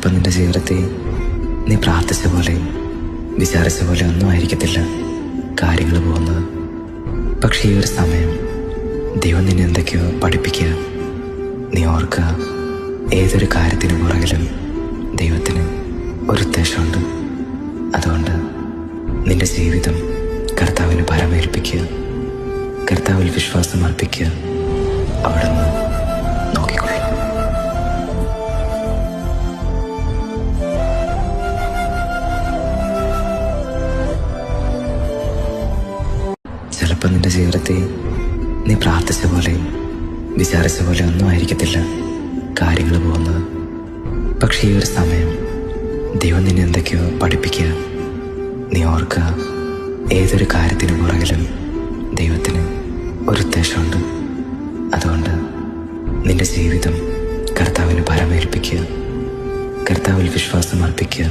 ചിലപ്പോൾ നിന്റെ ജീവിതത്തിൽ നീ പ്രാർത്ഥിച്ച പോലെ വിചാരിച്ച പോലെ ഒന്നും ആയിരിക്കത്തില്ല കാര്യങ്ങൾ പോകുന്നത്. പക്ഷേ ഈ ഒരു സമയം ദൈവം നിന്നെ എന്തൊക്കെയോ പഠിപ്പിക്കുക. നീ ഓർക്കുക, ഏതൊരു കാര്യത്തിന് പുറകിലും ദൈവത്തിന് ഒരു ഉദ്ദേശമുണ്ട്. അതുകൊണ്ട് നിന്റെ ജീവിതം കർത്താവിന് പരമേൽപ്പിക്കുക, കർത്താവിൽ വിശ്വാസം അർപ്പിക്കുക. അവിടുന്ന് നോക്കിക്കൊള്ളും. ചിലപ്പോൾ നിന്റെ ജീവിതത്തിൽ നീ പ്രാർത്ഥിച്ച പോലെ വിചാരിച്ച പോലെ ഒന്നും ആയിരിക്കത്തില്ല കാര്യങ്ങൾ പോകുന്നത്. പക്ഷേ ഈ ഒരു സമയം ദൈവം നിന്നെ എന്തൊക്കെയോ പഠിപ്പിക്കുക. നീ ഓർക്കുക, ഏതൊരു കാര്യത്തിന് പുറകിലും ദൈവത്തിന് ഒരു ഉദ്ദേശമുണ്ട്. അതുകൊണ്ട് നിന്റെ ജീവിതം കർത്താവിന് പരമേൽപ്പിക്കുക, കർത്താവിൽ വിശ്വാസം അർപ്പിക്കുക.